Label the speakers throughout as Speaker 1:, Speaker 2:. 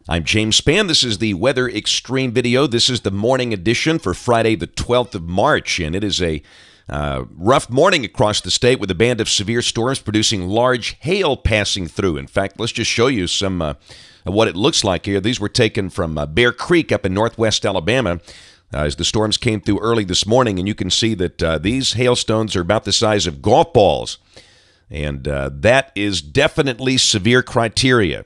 Speaker 1: I'm James Spann. This is the Weather Xtreme video. This is the morning edition for Friday, the 12th of March, and it is a rough morning across the state with a band of severe storms producing large hail passing through. In fact, let's just show you some of what it looks like here. These were taken from Bear Creek up in northwest Alabama as the storms came through early this morning, and you can see that these hailstones are about the size of golf balls, and that is definitely severe criteria.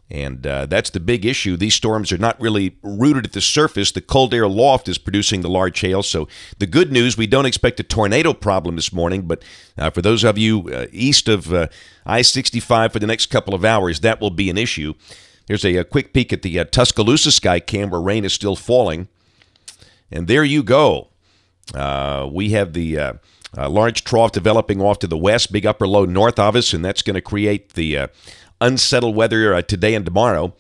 Speaker 1: And that's the big issue. These storms are not really rooted at the surface. The cold air loft is producing the large hail. So the good news, we don't expect a tornado problem this morning. But for those of you east of I-65 for the next couple of hours, that will be an issue. Here's a quick peek at the Tuscaloosa sky cam where rain is still falling. And there you go. We have the large trough developing off to the west, big upper low north of us, and that's going to create the unsettled weather today and tomorrow.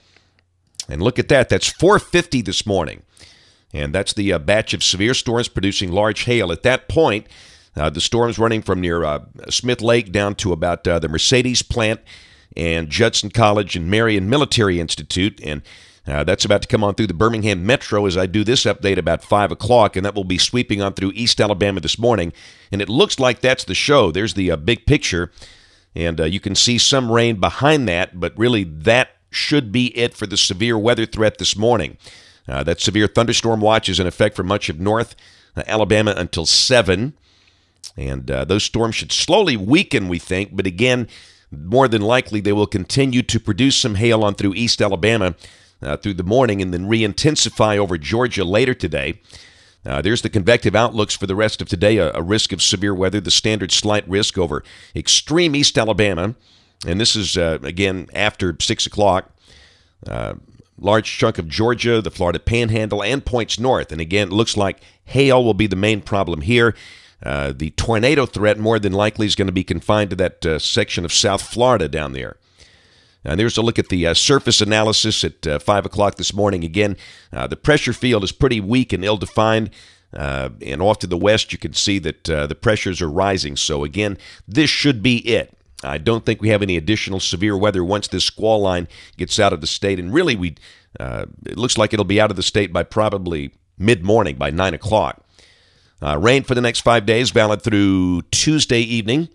Speaker 1: And look at that. That's 450 this morning. And that's the batch of severe storms producing large hail. At that point, the storm's running from near Smith Lake down to about the Mercedes plant and Judson College and Marion Military Institute. And that's about to come on through the Birmingham Metro as I do this update about 5 o'clock. And that will be sweeping on through East Alabama this morning. And it looks like that's the show. There's the big picture. And you can see some rain behind that, but really that should be it for the severe weather threat this morning. That severe thunderstorm watch is in effect for much of north Alabama until 7. And those storms should slowly weaken, we think. But again, more than likely, they will continue to produce some hail on through East Alabama through the morning and then re-intensify over Georgia later today. There's the convective outlooks for the rest of today, a risk of severe weather, the standard slight risk over extreme East Alabama. And this is, again, after 6 o'clock. Large chunk of Georgia, the Florida Panhandle, and points north. And again, it looks like hail will be the main problem here. The tornado threat more than likely is going to be confined to that section of South Florida down there. And there's a look at the surface analysis at 5 o'clock this morning. Again, the pressure field is pretty weak and ill-defined. And off to the west, you can see that the pressures are rising. So, again, this should be it. I don't think we have any additional severe weather once this squall line gets out of the state. And really, it looks like it'll be out of the state by probably mid-morning, by 9 o'clock. Rain for the next 5 days, valid through Tuesday evening.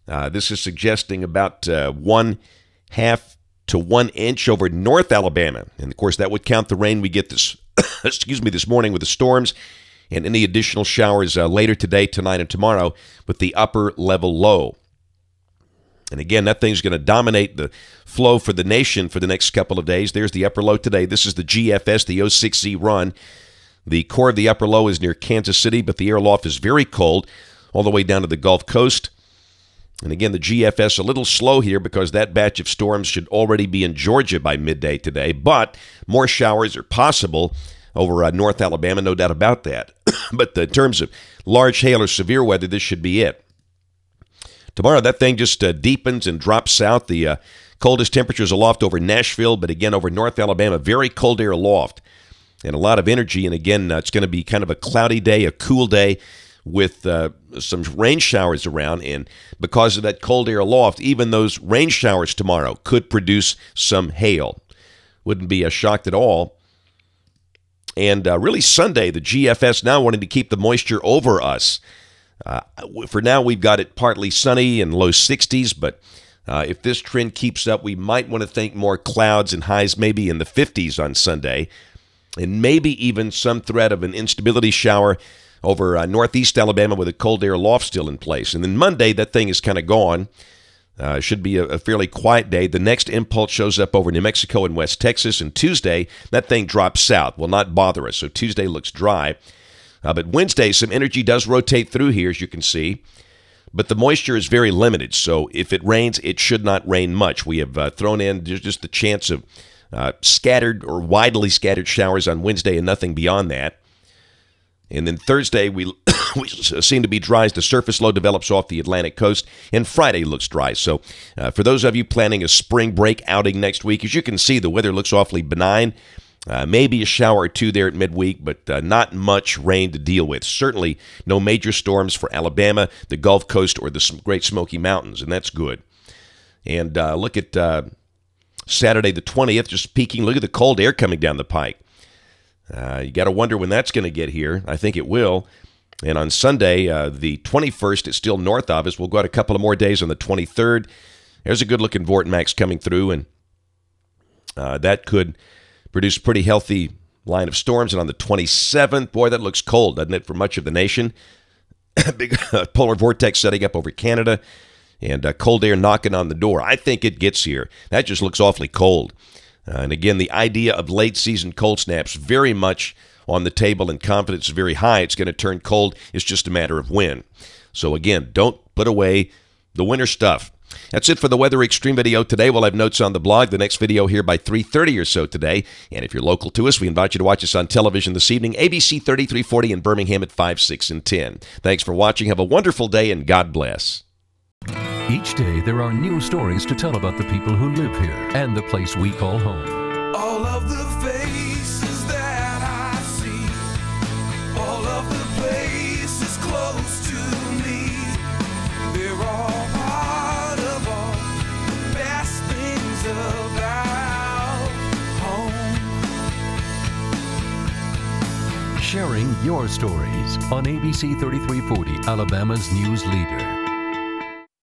Speaker 1: This is suggesting about 1/2 to 1 inch over North Alabama. And, of course, that would count the rain we get this this morning with the storms and any additional showers later today, tonight, and tomorrow with the upper level low. And, again, that thing's going to dominate the flow for the nation for the next couple of days. There's the upper low today. This is the GFS, the 06Z run. The core of the upper low is near Kansas City, but the air loft is very cold all the way down to the Gulf Coast. And again, the GFS a little slow here because that batch of storms should already be in Georgia by midday today. But more showers are possible over North Alabama, no doubt about that. But in terms of large hail or severe weather, this should be it. Tomorrow, that thing just deepens and drops south. The coldest temperatures aloft over Nashville, but again, over North Alabama, very cold air aloft and a lot of energy. And again, it's going to be kind of a cloudy day, a cool day, with some rain showers around, and because of that cold air aloft, even those rain showers tomorrow could produce some hail. Wouldn't be a shock at all. And really Sunday, the GFS now wanting to keep the moisture over us. For now, we've got it partly sunny and low 60s, but if this trend keeps up, we might want to think more clouds and highs maybe in the 50s on Sunday, and maybe even some threat of an instability shower over northeast Alabama with a cold air loft still in place. And then Monday, that thing is kind of gone. Should be a fairly quiet day. The next impulse shows up over New Mexico and West Texas. And Tuesday, that thing drops south. Will not bother us. So Tuesday looks dry. But Wednesday, some energy does rotate through here, as you can see. But the moisture is very limited. So if it rains, it should not rain much. We have thrown in just the chance of scattered or widely scattered showers on Wednesday and nothing beyond that. And then Thursday, we seem to be dry as the surface low develops off the Atlantic coast, and Friday looks dry. So for those of you planning a spring break outing next week, as you can see, the weather looks awfully benign. Maybe a shower or two there at midweek, but not much rain to deal with. Certainly no major storms for Alabama, the Gulf Coast, or the Great Smoky Mountains, and that's good. And look at Saturday the 20th, just peeking. Look at the cold air coming down the pike. You got to wonder when that's going to get here. I think it will. And on Sunday, the 21st, it's still north of us. We'll go out a couple of more days on the 23rd. There's a good-looking vortex coming through, and that could produce a pretty healthy line of storms. And on the 27th, boy, that looks cold, doesn't it, for much of the nation? Big polar vortex setting up over Canada, and cold air knocking on the door. I think it gets here. That just looks awfully cold. And again, the idea of late-season cold snaps very much on the table, and confidence is very high. It's going to turn cold. It's just a matter of when. So again, don't put away the winter stuff. That's it for the Weather Xtreme video today. We'll have notes on the blog. The next video here by 3:30 or so today. And if you're local to us, we invite you to watch us on television this evening, ABC 3340 in Birmingham at 5, 6, and 10. Thanks for watching. Have a wonderful day, and God bless.
Speaker 2: Each day, there are new stories to tell about the people who live here and the place we call home.
Speaker 3: All of the faces that I see, all of the places close to me, they're all part of all the best things about home.
Speaker 2: Sharing your stories on ABC 3340, Alabama's news leader.